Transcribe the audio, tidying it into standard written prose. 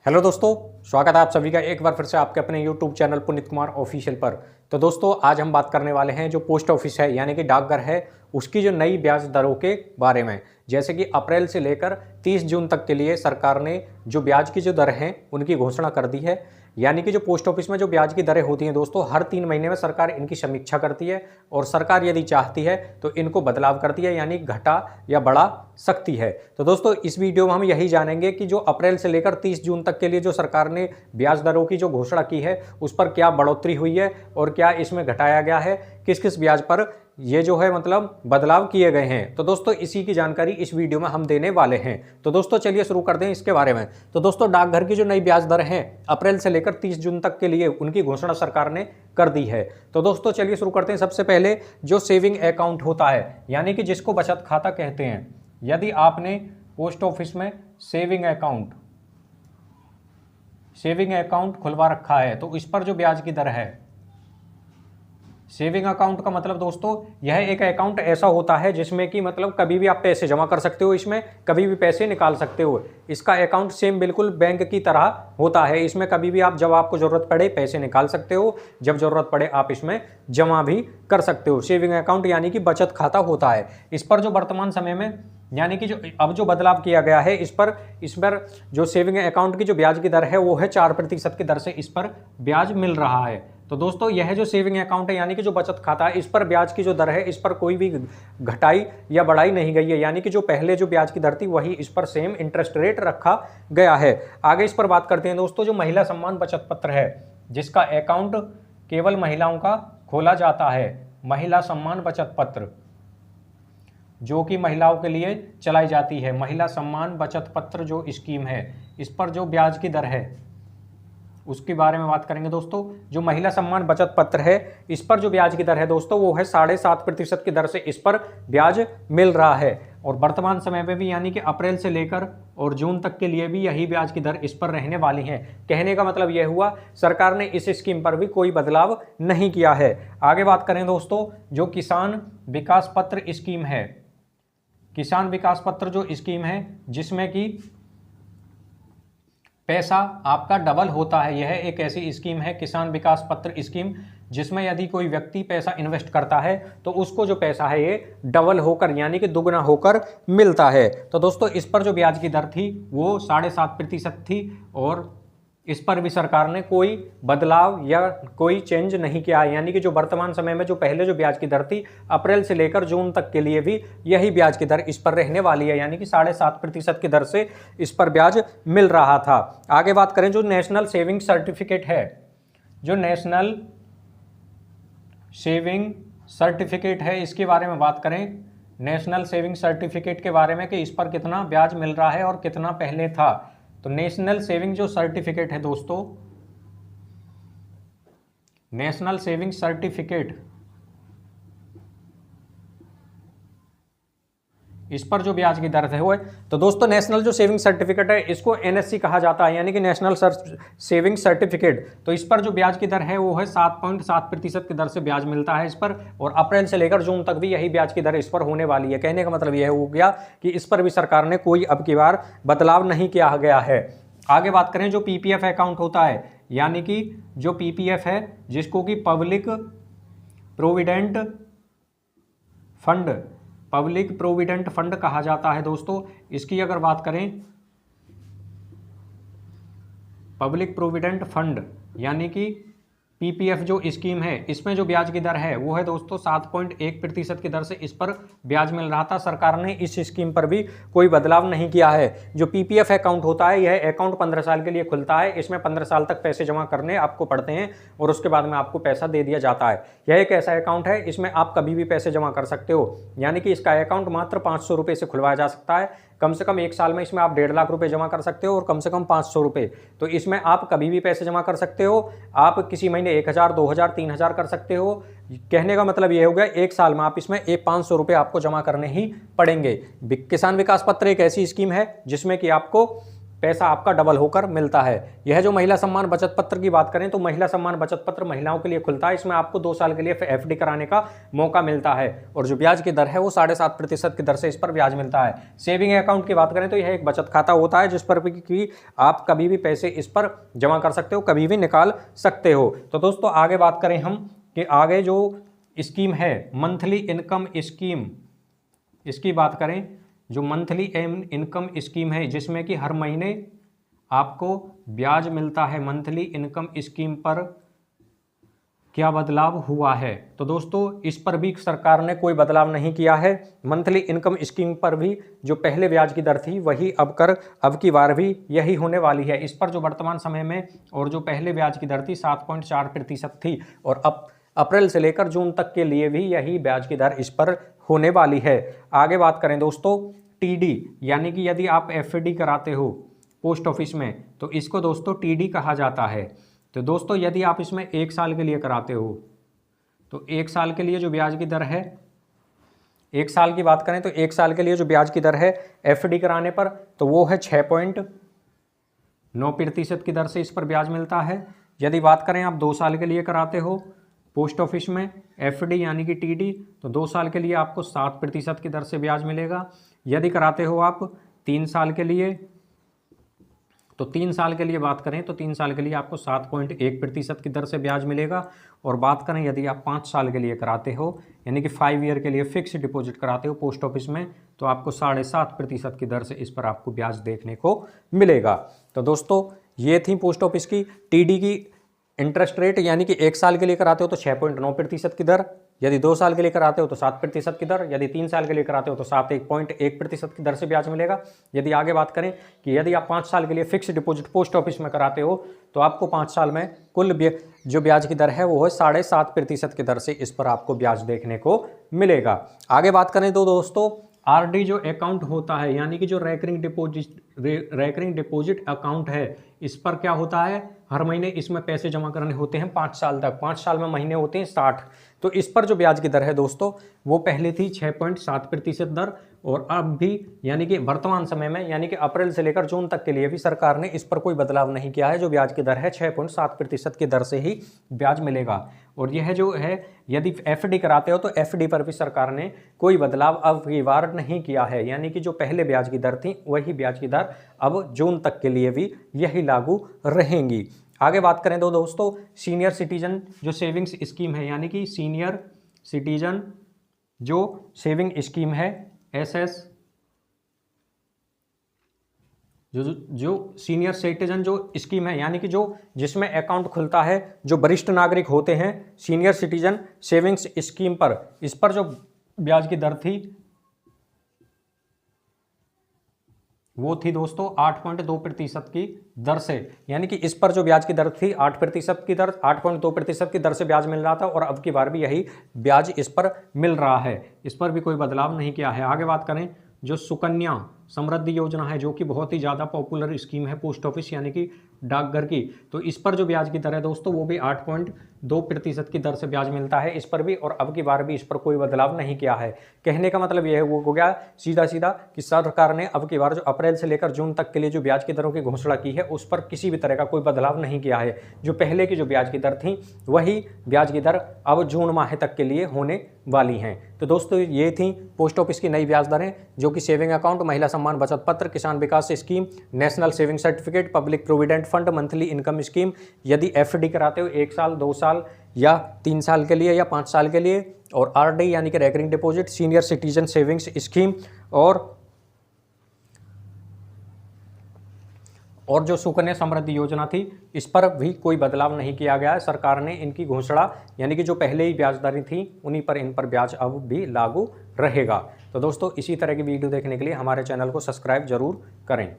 Hello दोस्तों, स्वागत है आप सभी का एक बार फिर से आपके अपने YouTube channel Puneet Kumar official पर। तो दोस्तों आज हम बात करने वाले हैं जो पोस्ट ऑफिस है यानी कि डाकघर है उसकी जो नई ब्याज दरों के बारे में। जैसे कि अप्रैल से लेकर 30 जून तक के लिए सरकार ने जो ब्याज की जो दर हैं उनकी घोषणा कर दी है। यानी कि जो पोस्ट ऑफिस में जो ब्याज की दरें होती हैं दोस्तों, हर 3 महीने में सरकार इनकी समीक्षा करती है और सरकार यदि चाहती है तो इनको बदलाव करती है, यानी घटा या बढ़ा सकती है। तो दोस्तों इस वीडियो में हम यही जानेंगे कि जो अप्रैल से लेकर 30 जून तक के लिए जो सरकार ने ब्याज दरों की जो घोषणा की है उस पर क्या बढ़ोतरी हुई है और क्या इसमें घटाया गया है, किस किस ब्याज पर ये जो है मतलब बदलाव किए गए हैं। तो दोस्तों इसी की जानकारी इस वीडियो में हम देने वाले हैं। तो दोस्तों चलिए शुरू कर दें इसके बारे में। तो दोस्तों डाकघर की जो नई ब्याज दर हैं अप्रैल से लेकर 30 जून तक के लिए उनकी घोषणा सरकार ने कर दी है। तो दोस्तों चलिए शुरू करते हैं। सबसे पहले जो सेविंग अकाउंट होता है यानी कि जिसको बचत खाता कहते हैं, यदि आपने पोस्ट ऑफिस में सेविंग अकाउंट खुलवा रखा है तो इस पर जो ब्याज की दर है, सेविंग अकाउंट का मतलब दोस्तों यह एक अकाउंट ऐसा होता है जिसमें कि मतलब कभी भी आप पैसे जमा कर सकते हो, इसमें कभी भी पैसे निकाल सकते हो। इसका अकाउंट सेम बिल्कुल बैंक की तरह होता है। इसमें कभी भी आप जब आपको ज़रूरत पड़े पैसे निकाल सकते हो, जब ज़रूरत पड़े आप इसमें जमा भी कर सकते हो। सेविंग अकाउंट यानी कि बचत खाता होता है। इस पर जो वर्तमान समय में यानी कि जो अब जो बदलाव किया गया है इस पर जो सेविंग अकाउंट की जो ब्याज की दर है वो है 4% की दर से इस पर ब्याज मिल रहा है। तो दोस्तों यह जो सेविंग अकाउंट है यानी कि जो बचत खाता है इस पर ब्याज की जो दर है इस पर कोई भी घटाई या बढ़ाई नहीं गई है। यानी कि जो पहले जो ब्याज की दर थी वही इस पर सेम इंटरेस्ट रेट रखा गया है। आगे इस पर बात करते हैं दोस्तों। जो महिला सम्मान बचत पत्र है जिसका अकाउंट केवल महिलाओं का खोला जाता है, महिला सम्मान बचत पत्र जो कि महिलाओं के लिए चलाई जाती है, महिला सम्मान बचत पत्र जो स्कीम है, इस पर जो ब्याज की दर है उसके बारे में बात करेंगे दोस्तों। जो महिला सम्मान बचत पत्र है इस पर जो ब्याज की दर है दोस्तों वो है 7.5% की दर से इस पर ब्याज मिल रहा है। और वर्तमान समय में भी यानी कि अप्रैल से लेकर और जून तक के लिए भी यही ब्याज की दर इस पर रहने वाली है। कहने का मतलब यह हुआ सरकार ने इस स्कीम पर भी कोई बदलाव नहीं किया है। आगे बात करें दोस्तों, जो किसान विकास पत्र स्कीम है, किसान विकास पत्र जो स्कीम है जिसमें कि पैसा आपका डबल होता है, यह एक ऐसी स्कीम है किसान विकास पत्र स्कीम जिसमें यदि कोई व्यक्ति पैसा इन्वेस्ट करता है तो उसको जो पैसा है ये डबल होकर यानी कि दुगना होकर मिलता है। तो दोस्तों इस पर जो ब्याज की दर थी वो 7.5% थी और इस पर भी सरकार ने कोई बदलाव या कोई चेंज नहीं किया। यानी कि जो वर्तमान समय में जो पहले जो ब्याज की दर थी अप्रैल से लेकर जून तक के लिए भी यही ब्याज की दर इस पर रहने वाली है, यानी कि 7.5% की दर से इस पर ब्याज मिल रहा था। आगे बात करें जो नेशनल सेविंग सर्टिफिकेट है, जो नेशनल सेविंग सर्टिफिकेट है इसके बारे में बात करें, नेशनल सेविंग सर्टिफिकेट के बारे में कि इस पर कितना ब्याज मिल रहा है और कितना पहले था। तो नेशनल सेविंग जो सर्टिफिकेट है दोस्तों, नेशनल सेविंग सर्टिफिकेट इस पर जो ब्याज की दर है वो है, तो दोस्तों नेशनल जो सेविंग सर्टिफिकेट है इसको एनएससी कहा जाता है यानी कि नेशनल सेविंग सर्टिफिकेट। तो इस पर जो ब्याज की दर है वो है 7.7% की दर से ब्याज मिलता है इस पर, और अप्रैल से लेकर जून तक भी यही ब्याज की दर इस पर होने वाली है। कहने का मतलब यह हो गया कि इस पर भी सरकार ने कोई अब की बार बदलाव नहीं किया गया है। आगे बात करें जो पीपीएफ अकाउंट होता है यानी कि जो पीपीएफ है जिसको कि पब्लिक प्रोविडेंट फंड कहा जाता है दोस्तों। इसकी अगर बात करें पब्लिक प्रोविडेंट फंड यानी कि पीपीएफ जो स्कीम है इसमें जो ब्याज की दर है वो है दोस्तों 7.1% की दर से इस पर ब्याज मिल रहा था। सरकार ने इस स्कीम पर भी कोई बदलाव नहीं किया है। जो पीपीएफ अकाउंट होता है यह अकाउंट 15 साल के लिए खुलता है। इसमें 15 साल तक पैसे जमा करने आपको पड़ते हैं और उसके बाद में आपको पैसा दे दिया जाता है। यह एक ऐसा अकाउंट है इसमें आप कभी भी पैसे जमा कर सकते हो, यानी कि इसका अकाउंट मात्र 500 रुपये से खुलवाया जा सकता है। कम से कम 1 साल में इसमें आप 1.5 लाख रुपए जमा कर सकते हो और कम से कम 500 रुपये। तो इसमें आप कभी भी पैसे जमा कर सकते हो। आप किसी महीने 1000, 2000, 3000 कर सकते हो। कहने का मतलब ये हो गया 1 साल में आप इसमें 500 रुपये आपको जमा करने ही पड़ेंगे। किसान विकास पत्र एक ऐसी स्कीम है जिसमें कि आपको पैसा आपका डबल होकर मिलता है। यह जो महिला सम्मान बचत पत्र की बात करें तो महिला सम्मान बचत पत्र महिलाओं के लिए खुलता है। इसमें आपको 2 साल के लिए एफडी कराने का मौका मिलता है और जो ब्याज की दर है वो 7.5% की दर से इस पर ब्याज मिलता है। सेविंग अकाउंट की बात करें तो यह एक बचत खाता होता है जिस पर भी आप कभी भी पैसे इस पर जमा कर सकते हो, कभी भी निकाल सकते हो। तो दोस्तों आगे बात करें हम कि आगे जो स्कीम है मंथली इनकम स्कीम, इसकी बात करें जो मंथली इनकम स्कीम है जिसमें कि हर महीने आपको ब्याज मिलता है। मंथली इनकम स्कीम पर क्या बदलाव हुआ है? तो दोस्तों इस पर भी सरकार ने कोई बदलाव नहीं किया है। मंथली इनकम स्कीम पर भी जो पहले ब्याज की दर थी वही अब की बार भी यही होने वाली है। इस पर जो वर्तमान समय में और जो पहले ब्याज की दर थी 7.4% थी और अब अप्रैल से लेकर जून तक के लिए भी यही ब्याज की दर इस पर होने वाली है। आगे बात करें दोस्तों टीडी, यानी कि यदि आप एफडी कराते हो पोस्ट ऑफिस में तो इसको दोस्तों टीडी कहा जाता है। तो दोस्तों यदि आप इसमें 1 साल के लिए कराते हो तो 1 साल के लिए जो ब्याज की दर है, 1 साल की बात करें तो 1 साल के लिए जो ब्याज की दर है एफडी कराने पर तो वो है 6.9% की दर से इस पर ब्याज मिलता है। यदि बात करें आप 2 साल के लिए कराते हो पोस्ट ऑफिस में एफडी यानी कि टीडी तो 2 साल के लिए आपको 7% की दर से ब्याज मिलेगा। यदि कराते हो आप 3 साल के लिए तो 3 साल के लिए बात करें तो 3 साल के लिए आपको 7.1% की दर से ब्याज मिलेगा। और बात करें यदि आप 5 साल के लिए कराते हो यानी कि 5 ईयर के लिए फिक्स डिपॉजिट कराते हो पोस्ट ऑफिस में तो आपको 7.5% की दर से इस पर आपको ब्याज देखने को मिलेगा। तो दोस्तों ये थी पोस्ट ऑफिस की टीडी की इंटरेस्ट रेट, यानी कि 1 साल के लिए कराते हो तो 6.9% की दर, यदि 2 साल के लिए कराते हो तो 7% की दर, यदि 3 साल के लिए कराते हो तो 7.1% की दर से ब्याज मिलेगा। यदि आगे बात करें कि यदि आप 5 साल के लिए फिक्स डिपॉजिट पोस्ट ऑफिस में कराते हो तो आपको 5 साल में कुल जो ब्याज की दर है वो है 7.5% की दर से इस पर आपको ब्याज देखने को मिलेगा। आगे बात करें तो दोस्तों आरडी जो अकाउंट होता है यानी कि जो रेकरिंग डिपॉजिट अकाउंट है इस पर क्या होता है, हर महीने इसमें पैसे जमा करने होते हैं 5 साल तक। 5 साल में महीने होते हैं 60। तो इस पर जो ब्याज की दर है दोस्तों वो पहले थी 6.7% दर और अब भी यानी कि वर्तमान समय में यानी कि अप्रैल से लेकर जून तक के लिए भी सरकार ने इस पर कोई बदलाव नहीं किया है। जो ब्याज की दर है 6.7% की दर से ही ब्याज मिलेगा। और यह जो है यदि एफडी कराते हो तो एफडी पर भी सरकार ने कोई बदलाव अब की बार नहीं किया है, यानी कि जो पहले ब्याज की दर थी वही ब्याज की दर अब जून तक के लिए भी यही लागू रहेंगी। आगे बात करें तो दोस्तों सीनियर सिटीजन जो सेविंग्स स्कीम है यानी कि सीनियर सिटीजन जो सेविंग स्कीम है एसएस जो सीनियर सिटीजन जो स्कीम है यानी कि जो जिसमें अकाउंट खुलता है जो वरिष्ठ नागरिक होते हैं सीनियर सिटीजन सेविंग्स स्कीम पर, इस पर जो ब्याज की दर थी वो थी दोस्तों 8.2% की दर से, यानी कि इस पर जो ब्याज की दर थी 8% की दर 8.2% की दर से ब्याज मिल रहा था और अब की बार भी यही ब्याज इस पर मिल रहा है। इस पर भी कोई बदलाव नहीं किया है। आगे बात करें जो सुकन्या समृद्धि योजना है जो कि बहुत ही ज़्यादा पॉपुलर स्कीम है पोस्ट ऑफिस यानी कि डाकघर की, तो इस पर जो ब्याज की दर है दोस्तों वो भी 8.2% की दर से ब्याज मिलता है इस पर भी, और अब की बार भी इस पर कोई बदलाव नहीं किया है। कहने का मतलब यह हो गया सीधा सीधा कि सरकार ने अब की बार जो अप्रैल से लेकर जून तक के लिए जो ब्याज की दरों की घोषणा की है उस पर किसी भी तरह का कोई बदलाव नहीं किया है। जो पहले की जो ब्याज की दर थी वही ब्याज की दर अब जून माह तक के लिए होने वाली हैं। तो दोस्तों ये थी पोस्ट ऑफिस की नई ब्याज दरें जो कि सेविंग अकाउंट, महिला सम्मान Bachat Patra, Kisan Vikas scheme, national saving certificate, public provident fund, monthly income scheme, यदि एफडी कराते हो 1 साल 2 साल या 3 साल के लिए या 5 साल के लिए, और आरडी यानी कि recurring deposit, senior citizen savings scheme और जो सुकन्या समृद्धि योजना थी इस पर भी कोई बदलाव नहीं किया गया है। सरकार ने इनकी घोषणा यानी कि जो पहले ही ब्याज दरें थी उन्हीं पर इन पर ब्याज अब भी लागू रहेगा। तो दोस्तों इसी तरह की वीडियो देखने के लिए हमारे चैनल को सब्सक्राइब जरूर करें।